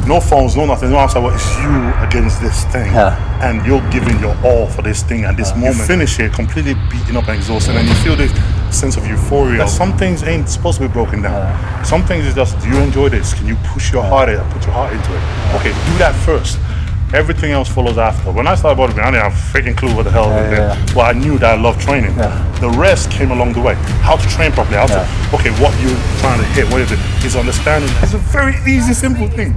No phones, no nothing, no outside. It's you against this thing, and you're giving your all for this thing. And this moment, you finish it completely beaten up and exhausted, and you feel this sense of euphoria. Some things ain't supposed to be broken down. Some things is just, do you enjoy this? Can you push your heart in, put your heart into it? Okay, do that first. Everything else follows after. When I started bodybuilding, I didn't have a freaking clue what the hell it did. Well, I knew that I loved training. The rest came along the way. How to train properly, how to, okay, what you're trying to hit, what is it? Is understanding. It's a very easy, simple thing.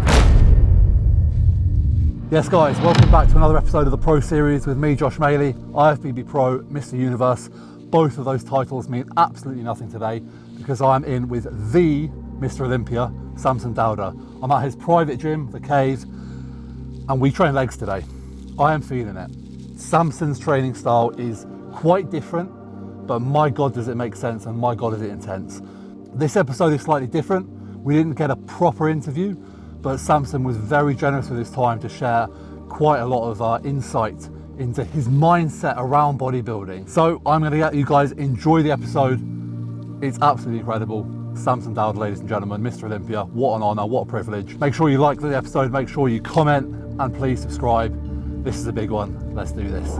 Yes guys, welcome back to another episode of the Pro Series with me, Josh Maley, IFBB Pro, Mr. Universe. Both of those titles mean absolutely nothing today because I'm in with the Mr. Olympia, Samson Dauda. I'm at his private gym, The Cave, and we train legs today. I am feeling it. Samson's training style is quite different, but my God does it make sense and my God is it intense. This episode is slightly different. We didn't get a proper interview, but Samson was very generous with his time to share quite a lot of insight into his mindset around bodybuilding. So I'm gonna let you guys enjoy the episode. It's absolutely incredible. Samson Dauda, ladies and gentlemen, Mr. Olympia, what an honor, what a privilege. Make sure you like the episode, make sure you comment, and please subscribe. This is a big one, let's do this.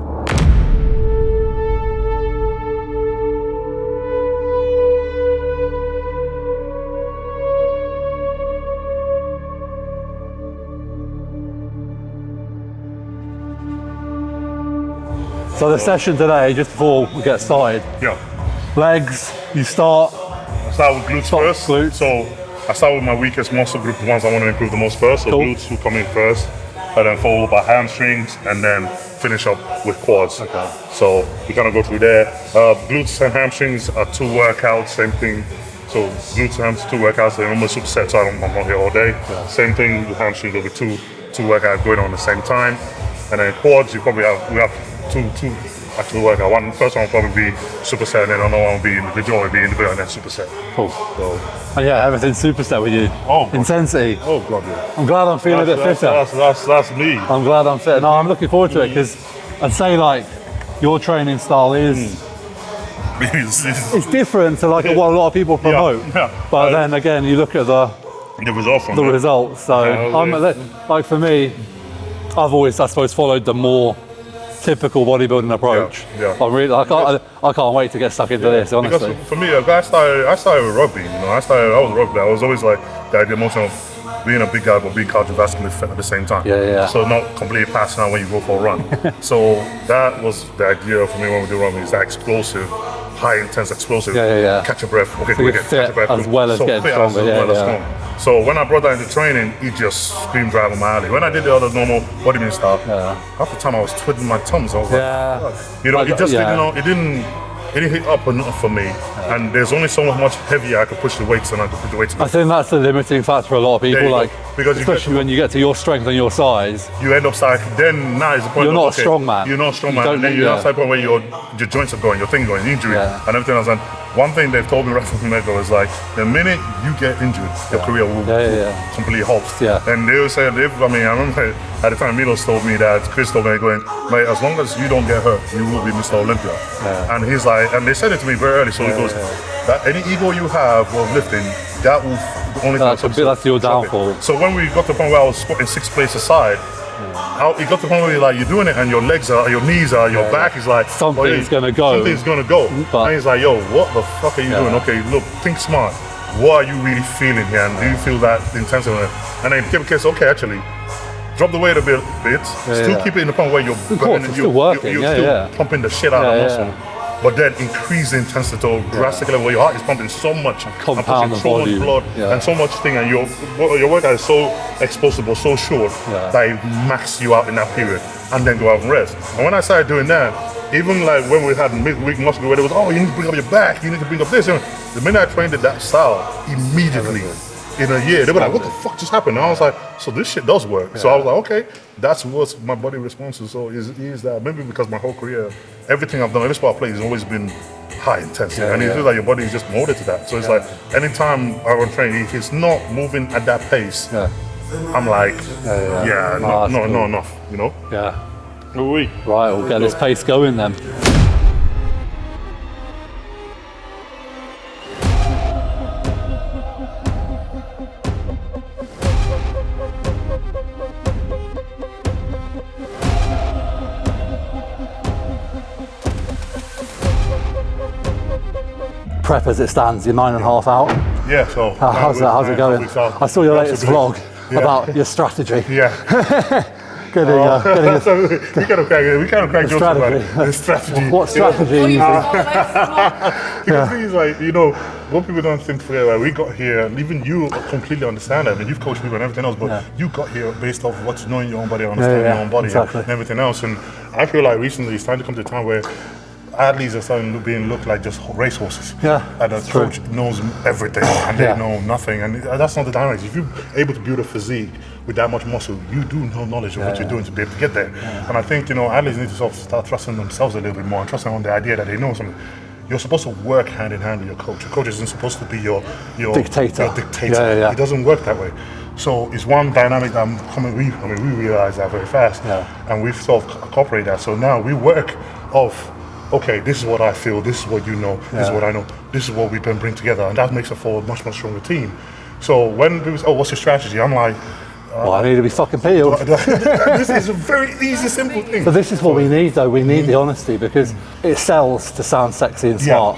So the session today, just before we get started, legs, you start. I start with glutes first. Glutes. So I start with my weakest muscle group, the ones I want to improve the most first. So glutes will come in first, and then followed by hamstrings, and then finish up with quads. Okay. So we kind of go through there. Glutes and hamstrings are two workouts, same thing. So glutes and hamstrings, two workouts, they're almost superset, so I'm not here all day. Same thing with hamstrings, there'll be two workouts going on at the same time. And then quads, we have two actual workout. First one will probably be superset, and then another one will be individual, and then superset. Cool. So, and yeah, everything's superset with you. Oh, God. Intensity. Oh God, yeah. I'm glad I'm feeling a bit fitter. That's me. I'm glad I'm fit. No, I'm looking forward to it because I'd say like your training style is it's different to like what a lot of people promote. But then again, you look at the results. So I'm like for me, I've always, I suppose, followed the more typical bodybuilding approach. I'm really, I can't wait to get stuck into this, honestly. Because for me, I started with rugby. I was rugby. I was always like the emotion of being a big guy but being cardiovascularly fit at the same time. So not completely passing out when you go for a run. So that was the idea for me when we do rugby. Is that explosive, high intense explosive. Catch your breath. Okay, so catch your breath. As well as getting stronger. So when I brought that into training, it just screamed right on my alley. When I did the other normal bodybuilding stuff, half the time I was twiddling my thumbs. I was like, you know, it just didn't hit up enough for me. And there's only so much heavier I could push the weights than I could push the weights. I think that's the limiting factor for a lot of people. Because especially when you get to your strength and your size, you end up cycling. Then now is the point. You're not a strong man. You're not a strong man. And then you're outside the point where your joints are going, your thing going, injury, and everything else. And one thing they've told me right from the medical is like, the minute you get injured, your career will completely halt. And they always say, I remember at the time Milos told me that, Chris told me, going, mate, as long as you don't get hurt, you will be Mr. Olympia. And he's like, and they said it to me very early, so he goes, that any ego you have of lifting, that will only that's your downfall. So when we got to the point where I was squatting 6 places aside, it got to the point where you're doing it and your legs are, your knees are, your back is like, something's gonna go. Something's gonna go. And he's like, yo, what the fuck are you doing? Okay, look, think smart. What are you really feeling here? And do you feel that intensity? And then in case, okay, actually, drop the weight a bit, still keep it in the point where you're still pumping the shit out of the muscle. But then increase the intensity to drastically where your heart is pumping so much, compound so much blood and so much thing, and your workout is so explosive or so short that it maxes you out in that period, and then go out and rest. And when I started doing that, even like when we had midweek muscle, where it was, you need to bring up your back, you need to bring up this. The minute I trained that style, immediately in a year, they were like, what the fuck just happened? And I was like, so this shit does work. So I was like, okay, that's what my body responds to. So is that maybe because my whole career, everything I've done, every sport I play has always been high intensity. And it feels like your body is just molded to that. So it's like, anytime I run training, if it's not moving at that pace, I'm like, not enough, you know? Right, we'll get this pace going then. prep as it stands. You're 9.5 out. Yeah, so how's it going? I saw your latest vlog about your strategy. Yeah. We kind of crack jokes about it. The strategy. What strategy are you using? Because things like, you know, what people don't think for, like, we got here, and even you completely understand that. I mean, you've coached people and everything else, but you got here based off what's knowing your own body, understanding your own body, and everything else. And I feel like recently it's starting to come to a time where athletes are starting being looked like just racehorses. Yeah, and the coach knows everything and they know nothing, and that's not the dynamics. If you're able to build a physique with that much muscle, you do know knowledge of what you're doing to be able to get there. And I think, you know, athletes need to sort of start trusting themselves a little bit more and trusting on the idea that they know something. You're supposed to work hand in hand with your coach. Your coach isn't supposed to be your dictator. It doesn't work that way. So it's one dynamic that we realize that very fast, and we've sort of incorporated that. So now we work off, okay, this is what I feel, this is what you know, this is what I know, this is what we can bring together, and that makes it for a much, much stronger team. So when people say, oh, what's your strategy? I'm like, well, I need to be fucking peeled. This is a very easy, simple thing. But this is what we need, though. We need the honesty, because it sells to sound sexy and smart.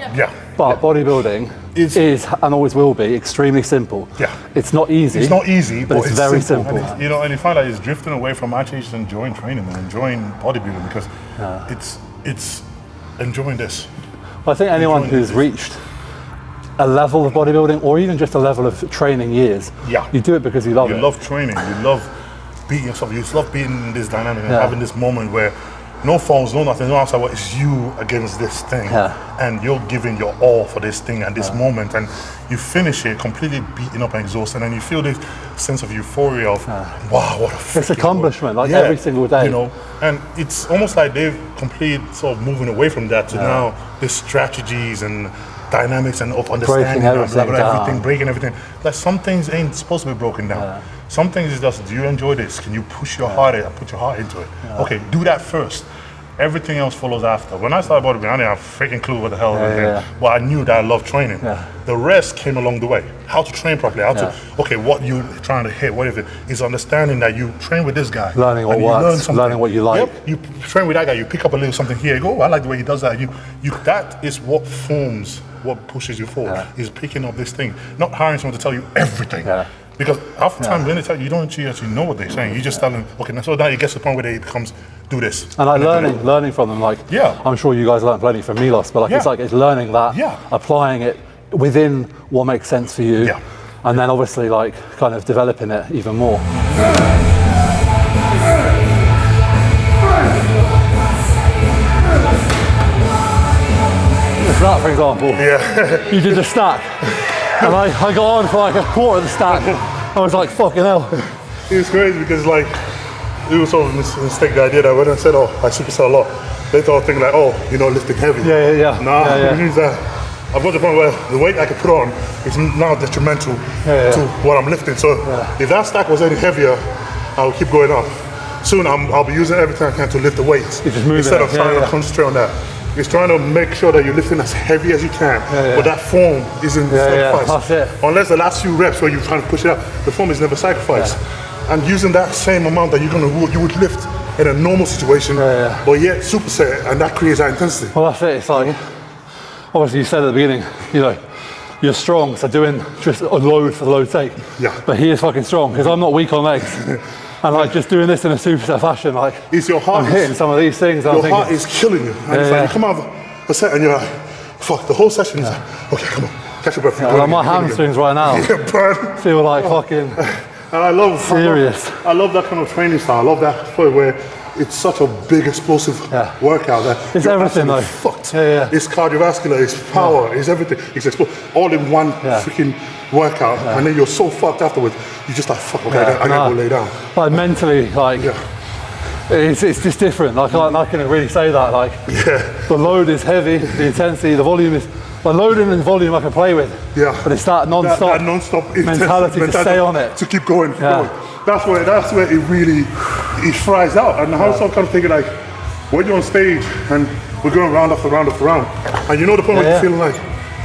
But bodybuilding is and always will be extremely simple. It's not easy. It's not easy, but it's very simple. And you know, and you find that it's drifting away from actually just enjoying training and enjoying bodybuilding, because it's enjoying this. I think anyone who's reached a level of bodybuilding, or even just a level of training years, you do it because you love it. You love training, you love beating yourself, you love being in this dynamic and having this moment where no phones, no nothing, no outside, it's you against this thing, and you're giving your all for this thing at this moment, and you finish it completely beaten up and exhausted, and you feel this sense of euphoria of wow, what a it's accomplishment, like every single day, you know. And it's almost like they've completely sort of moving away from that to now the strategies and dynamics and of understanding everything, breaking everything. Like, some things ain't supposed to be broken down. Some things is just, do you enjoy this? Can you push your heart in, put your heart into it? Okay, do that first. Everything else follows after. When I started bodybuilding, I didn't have a freaking clue what the hell it was. But I knew that I loved training. The rest came along the way. How to train properly, how to, okay, what you're trying to hit, what is understanding that you train with this guy. Learning what works, learning what you like. You train with that guy, you pick up a little something here, you go, oh, I like the way he does that. That is what forms, what pushes you forward, is picking up this thing. Not hiring someone to tell you everything. Because oftentimes when they tell you, you don't actually know what they're saying. You just tell them, okay, so now it gets to the point where it becomes, do this. And like learning from them, like, I'm sure you guys learned plenty from Milos, but like it's learning that, applying it within what makes sense for you, and then obviously like kind of developing it even more. That, for example, you did the stack, and I got on for like a quarter of the stack. I was like, fucking hell. It was crazy because, like, it was sort of a mistake, the idea that when I said, oh, I superstar a lot, they thought thinking like, oh, you know, lifting heavy. It means that I've got to the point where the weight I can put on is now detrimental to what I'm lifting. So if that stack was any heavier, I'll keep going up. Soon I'll be using everything I can to lift the weights instead of trying to concentrate on that. It's trying to make sure that you're lifting as heavy as you can, but that form isn't sacrificed. Unless the last few reps where you're trying to push it up, the form is never sacrificed. And using that same amount that you would lift in a normal situation, but yet superset, and that creates that intensity. Well, that's it. It's like, obviously you said at the beginning, you know, you're strong, so doing just a load for the load sake. But he is fucking strong, because I'm not weak on legs. And like just doing this in a superset fashion, like it's your heart. I'm hitting some of these things. Your heart is killing you. And it's like you come out of a set and you're like, fuck, the whole session is like, okay, come on, catch your breath. Like my hamstrings right now feel like fucking and I love serious. I love that kind of training style. I love that where it's such a big explosive workout that it's everything though. Fucked. It's cardiovascular, it's power, it's everything. It's all in one freaking workout, and then you're so fucked afterwards. You're just like, fuck, okay, I gotta go lay down. Like mentally, like it's just different. Like I can really say that. Like the load is heavy, the intensity, the volume is. Like loading and volume I can play with. But it's that non-stop, mentality to stay on it. To keep going. That's where it really fries out. And I was kind of thinking like, when you're on stage and we're going round after round after round, and you know the point where you're feeling like,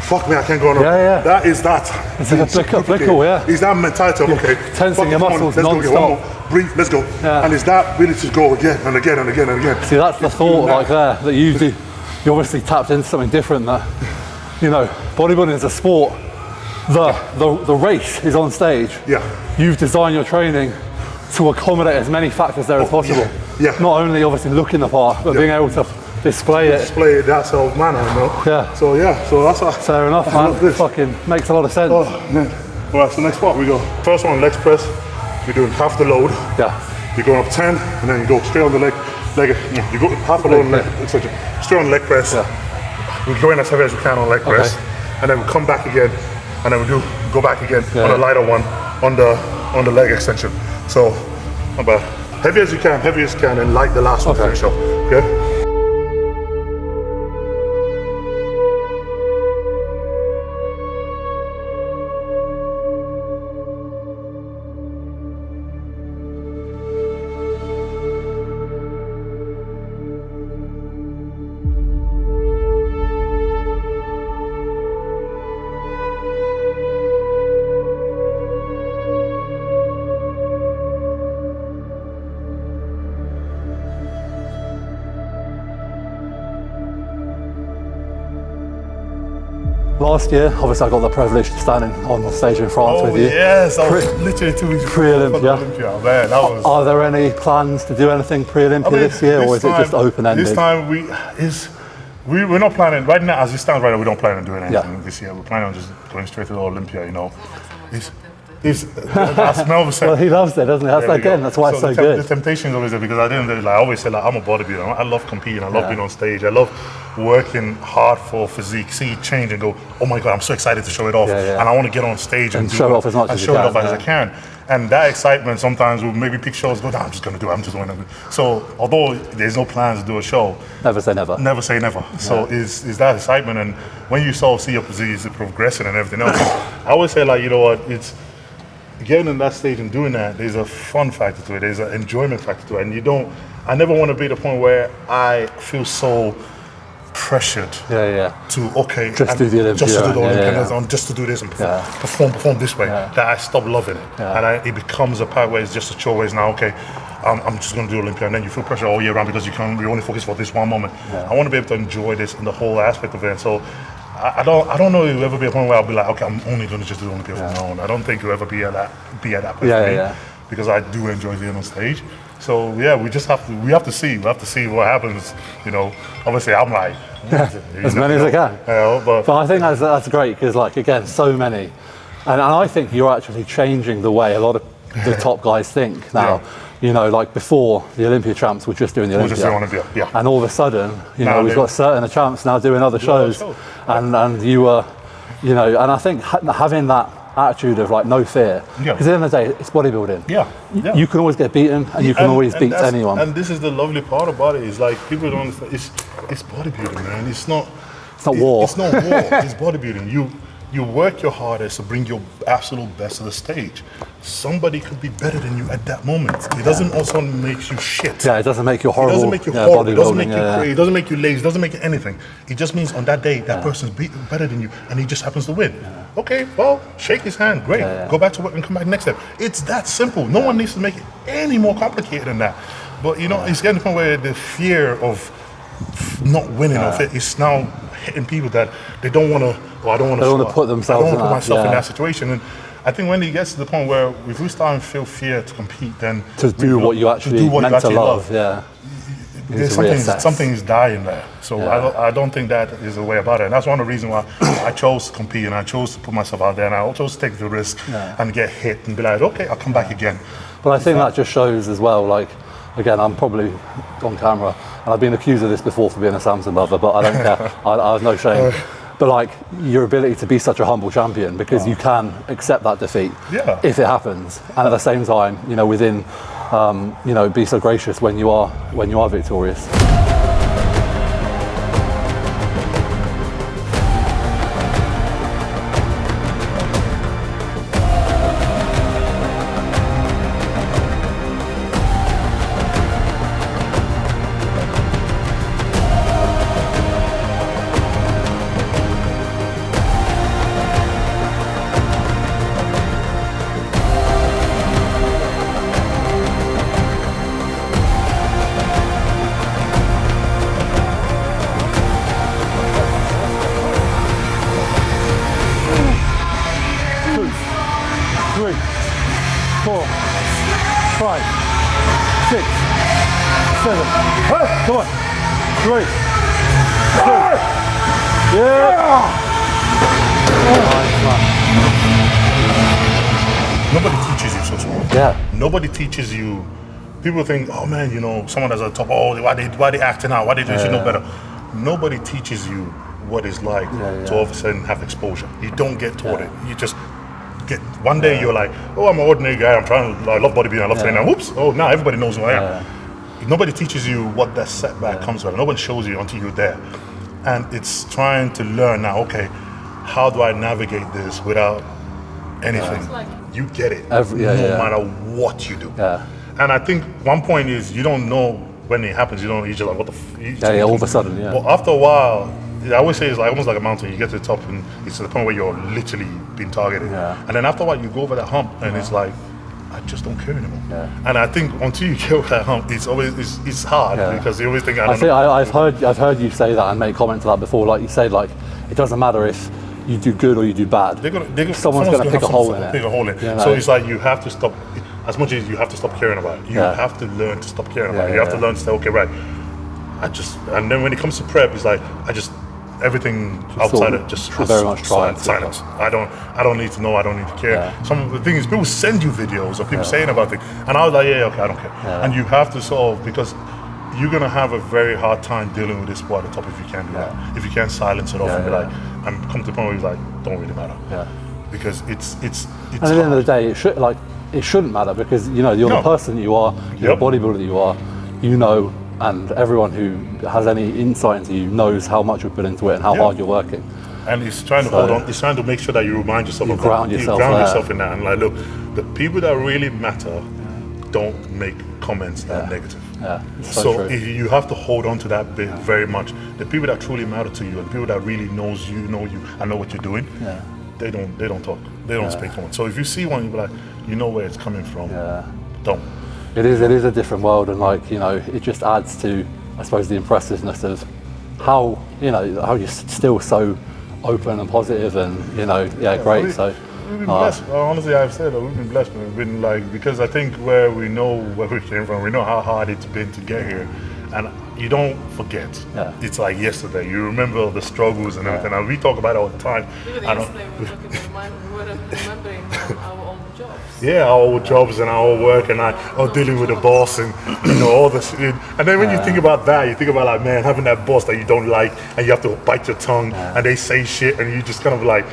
fuck me, I can't go on. That is that. It's applicable, It's that mentality of, okay, tensing your muscles non-stop. Breathe, let's go. And it's that really to go again and again and again and again. See, that's the thought like there, that you do. You obviously tapped into something different that you know, bodybuilding is a sport. The race is on stage. Yeah. You've designed your training to accommodate as many factors there as possible. Yeah. Not only obviously looking the part, but being able to display it. Display it that sort of manner, you know? Yeah. So that's a, fair enough, man. Fucking makes a lot of sense. Oh, man. All right, so next part we go. First one, leg press. We're doing half the load. Yeah. You're going up 10, and then you go straight on the leg. You go half the load on the leg, etc. Straight on the leg press. Yeah. We're going as heavy as we can on leg press, and then we come back again, and then we go back again on a lighter one on the leg extension. So about heavy as you can, and light the last one finish up. Okay. Last year, obviously I got the privilege of standing on the stage in France with you. Yes, I was literally 2 weeks pre-Olympia. Man, that was... Are there any plans to do anything pre-Olympia this year, or is it just open-ended? This time we're not planning, right now, as it stands right now, we don't plan on doing anything this year. We're planning on just going straight to the Olympia, you know. That's Melvin. Well, he loves it, doesn't he? That's why it's so good. The temptation is always there, because at the end of the day, I always say, I'm a bodybuilder. I love competing. I love being on stage. I love working hard for physique. See it change and go, oh my God, I'm so excited to show it off. And I want to get on stage and show it off as much as you can. As I can. And that excitement sometimes will maybe pick shows, go, I'm just going to do it. I'm just going to do it. So although there's no plans to do a show, never say never. Never say never. So is that excitement, and when you sort of see your physique progressing and everything else, I always say, like, you know what, it's getting in that stage and doing that, there's a fun factor to it, there's an enjoyment factor to it, and I never want to be at the point where I feel so pressured to just do the Olympia, just to do this and perform this way, that I stop loving it, and it becomes a part where it's just a chore, where it's now I'm just going to do Olympia, and then you feel pressure all year round because you only focus for this one moment. I want to be able to enjoy this and the whole aspect of it, and so I don't know if there'll ever be a point where I'll be like, okay, I'm only going to just do Olympia from now on. I don't think you'll ever be at that point because I do enjoy being on stage. So we just have to see what happens. You know, obviously I'm like as many as I can. But I think that's great, because, like, again, so many, and I think you're actually changing the way a lot of the top guys think now. You know, like before, the Olympia champs were just doing the Olympia. And all of a sudden, you know, we've got certain champs now doing other shows, and you were, you know, and I think having that attitude of, like, no fear, because at the end of the day, it's bodybuilding. You can always get beaten, and you can always beat anyone. And this is the lovely part about it, is like, people don't understand, it's bodybuilding, man. It's not war. It's not war. It's bodybuilding. You work your hardest to bring your absolute best to the stage. Somebody could be better than you at that moment. It doesn't also make you shit. It doesn't make you horrible. It doesn't make you horrible. It doesn't make you crazy. It doesn't make you lazy. It doesn't make anything. It just means on that day, that person's better than you, and he just happens to win. Okay, well, shake his hand. Great. Go back to work and come back next step. It's that simple. No one needs to make it any more complicated than that. But, you know, it's getting to the point where the fear of not winning of it is now hitting people, that they don't want to. Well, I don't want to put themselves. I don't want to put myself in that situation. And I think when it gets to the point where if we start to feel fear to compete, then to do what you actually meant to love. There's something's dying there. So I don't think that is the way about it. And that's one of the reasons why I chose to compete, and I chose to put myself out there, and I chose to take the risk and get hit and be like, okay, I'll come back again. But I think that just shows as well, like, again, I'm probably on camera, and I've been accused of this before for being a Samson lover, but I don't care. I have no shame. But, like, your ability to be such a humble champion, because you can accept that defeat if it happens, and at the same time, you know, within, you know, be so gracious when you are victorious. 5, 6, 7. Come on. 3, 2. Yeah. Nobody teaches you social. Yeah. Nobody teaches you. People think, oh man, you know, someone that's at the top, oh, why they acting out? Why they should know better? Nobody teaches you what it's like to all of a sudden have exposure. You don't get taught it. You just get, one day you're like, oh, I'm an ordinary guy, I love bodybuilding, I love training. Whoops, oh, now everybody knows who I am. Nobody teaches you what that setback comes from. Nobody shows you until you're there. And it's trying to learn now, okay, how do I navigate this without anything? You get it, no matter what you do. And I think one point is you don't know when it happens. You're just like, what the all of a sudden, But after a while, I always say it's like almost like a mountain. You get to the top and it's to the point where you're literally being targeted. And then after a while, you go over that hump and it's like, I just don't care anymore. And I think until you get over that hump, it's always it's hard because you always think, I've heard you say that and make comments to that before. Like you say, like it doesn't matter if you do good or you do bad. Someone's going to pick a hole in it. So it's like you have to stop. As much as you have to stop caring about it, you have to learn to stop caring about it. You have to learn to say, okay, right. And then when it comes to prep, it's like everything outside it just very much silence. I don't need to know. I don't need to care. Some of the things people send you videos of people saying about things, and I was like, yeah, okay, I don't care. And you have to solve because you're gonna have a very hard time dealing with this sport at the top if you can't do that. If you can't silence it off and be like, and come to the point where you're like, don't really matter. Because it's. And at the end of the day, it shouldn't matter because you're the person that you are, you're the bodybuilder that you are, and everyone who has any insight into you knows how much you put into it and how hard you're working. And it's trying to hold on. It's trying to make sure that you remind yourself of ground that. yourself You ground yourself in that. And like, look, the people that really matter don't make comments that are negative. So you have to hold on to that bit very much. The people that truly matter to you and the people that really know you and know what you're doing, they don't talk. They don't speak for one. So if you see one, you'll be like, you know where it's coming from. Don't. It is a different world, and it just adds to, I suppose, the impressiveness of how you're still so open and positive, and great. So we've been blessed. Honestly, I've said that we've been blessed. We've been because I think where we know where we came from, we know how hard it's been to get here, and you don't forget. It's like yesterday. You remember the struggles and everything, and we talk about it all the time. Even yesterday we were remembering our old jobs. Yeah, our old jobs and our old work, and dealing with the boss and all this. And then when you think about that, you think about like, man, having that boss that you don't like, and you have to bite your tongue, and they say shit, and you just kind of like,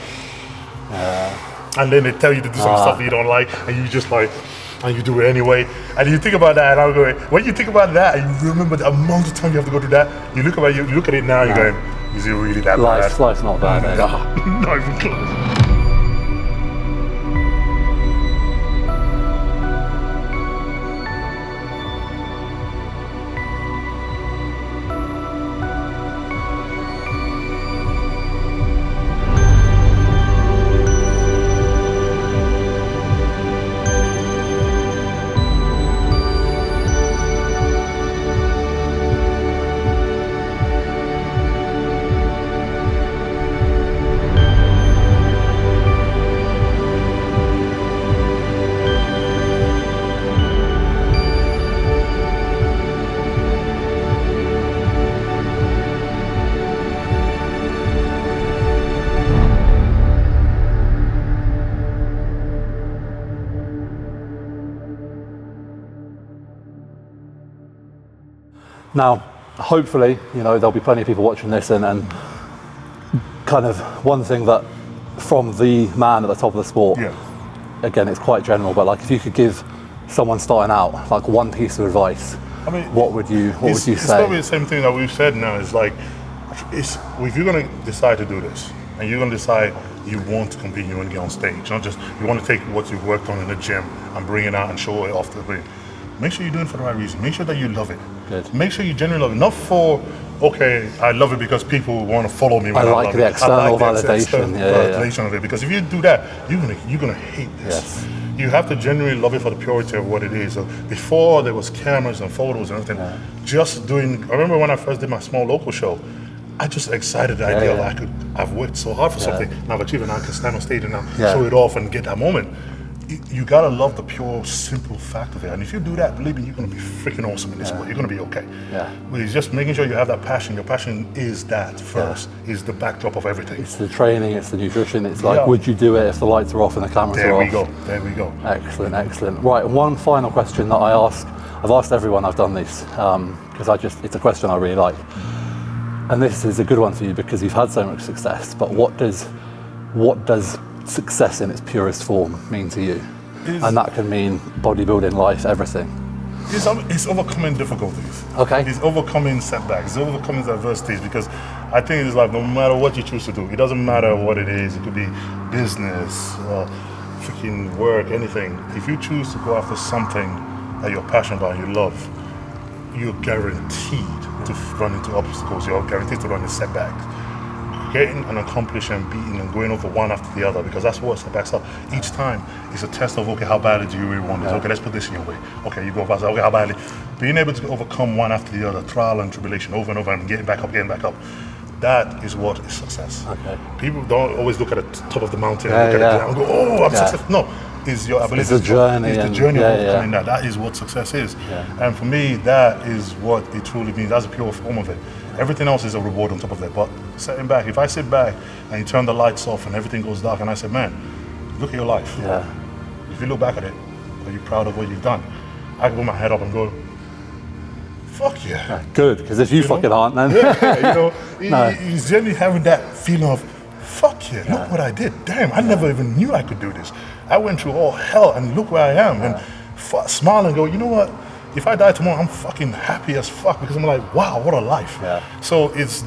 and then they tell you to do some stuff you don't like, and you just like, and you do it anyway. And you think about that, and I'm going, when you think about that, and you remember the amount of time you have to go through that, you look at it now, you're going, is it really that bad? Life's not bad. Not even close. Now, hopefully, there'll be plenty of people watching this, and kind of one thing that from the man at the top of the sport, again, it's quite general, but like if you could give someone starting out like one piece of advice, what would you say? It's probably the same thing that we've said now. It's like, if you're going to decide to do this, and you're going to decide you want to compete, you want to get on stage, not just you want to take what you've worked on in the gym and bring it out and show it off to the ring. Make sure you're doing it for the right reason. Make sure that you love it. Good. Make sure you genuinely love it. Not for, okay, I love it because people want to follow me when I like the external validation. Validation of it. Because if you do that, you're gonna hate this. Yes. You have to genuinely love it for the purity of what it is. So before there was cameras and photos and everything, just doing. I remember when I first did my small local show, I just excited the idea that I've worked so hard for something, and I've achieved, and I can stand on stage and now show it off and get that moment. you gotta love the pure, simple fact of it. And if you do that, believe me, you're gonna be freaking awesome in this sport. You're gonna be okay. Yeah. But it's just making sure you have that passion. Your passion is that first, is the backdrop of everything. It's the training, it's the nutrition. It's like, Yeah. would you do it if the lights are off and the cameras are off? There we go. Excellent, excellent. Right, one final question that I've asked everyone I've done this, because it's a question I really like. And this is a good one for you because you've had so much success, but what does success in its purest form mean to you? And that can mean bodybuilding, life, everything. It's overcoming difficulties. Okay. It's overcoming setbacks. It's overcoming adversities, because I think it's like no matter what you choose to do, it doesn't matter what it is. It could be business, freaking work, anything. If you choose to go after something that you're passionate about and you love, you're guaranteed to run into obstacles. You're guaranteed to run into setbacks. Getting and accomplishing and beating and going over one after the other, because that's what setbacks are. Each time it's a test of, okay, how badly do you really want this? Okay, let's put this in your way. Okay, you go faster. Okay, how badly? Being able to overcome one after the other, trial and tribulation, over and over, and getting back up. That is what is success. Okay. People don't always look at the top of the mountain and look at it and go, oh, I'm successful. No, it's your ability. It's the journey. It's the journey of overcoming that. That is what success is. Yeah. And for me, that is what it truly means. That's a pure form of it. Everything else is a reward on top of that. But sitting back, if I sit back and you turn the lights off and everything goes dark, and I say, man, look at your life. Yeah. If you look back at it, are you proud of what you've done? I can put my head up and go, fuck yeah. Good, because if you fucking aren't, then he's generally having that feeling of, fuck yeah, look what I did. Damn, I never even knew I could do this. I went through all hell and look where I am. And smile and go, you know what? If I die tomorrow, I'm fucking happy as fuck, because I'm like, wow, what a life. Yeah. So it's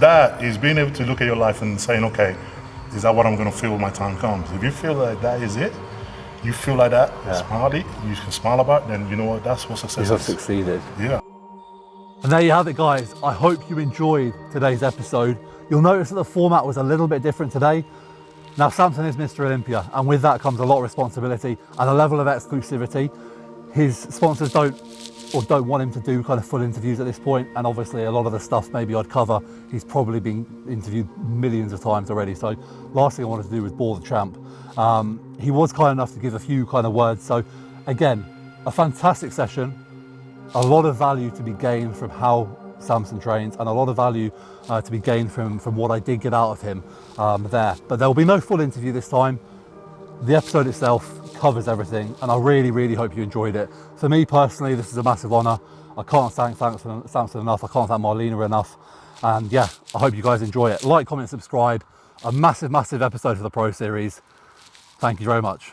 being able to look at your life and saying, okay, is that what I'm gonna feel when my time comes? If you feel like that is it, you feel like that, smartly, you can smile about it, then you know what, that's what success is. You have succeeded. Yeah. And there you have it, guys. I hope you enjoyed today's episode. You'll notice that the format was a little bit different today. Now, Samson is Mr. Olympia, and with that comes a lot of responsibility and a level of exclusivity. His sponsors don't want him to do kind of full interviews at this point, and obviously a lot of the stuff maybe I'd cover, he's probably been interviewed millions of times already. So last thing I wanted to do was bore the champ. He was kind enough to give a few kind of words. So again, a fantastic session, a lot of value to be gained from how Samson trains, and a lot of value to be gained from what I did get out of him there. But there will be no full interview this time. The episode itself covers everything, and I really, really hope you enjoyed it. For me personally, this is a massive honour. I can't thank Samson enough. I can't thank Marlena enough. And yeah, I hope you guys enjoy it. Like, comment, subscribe. A massive, massive episode for the Pro Series. Thank you very much.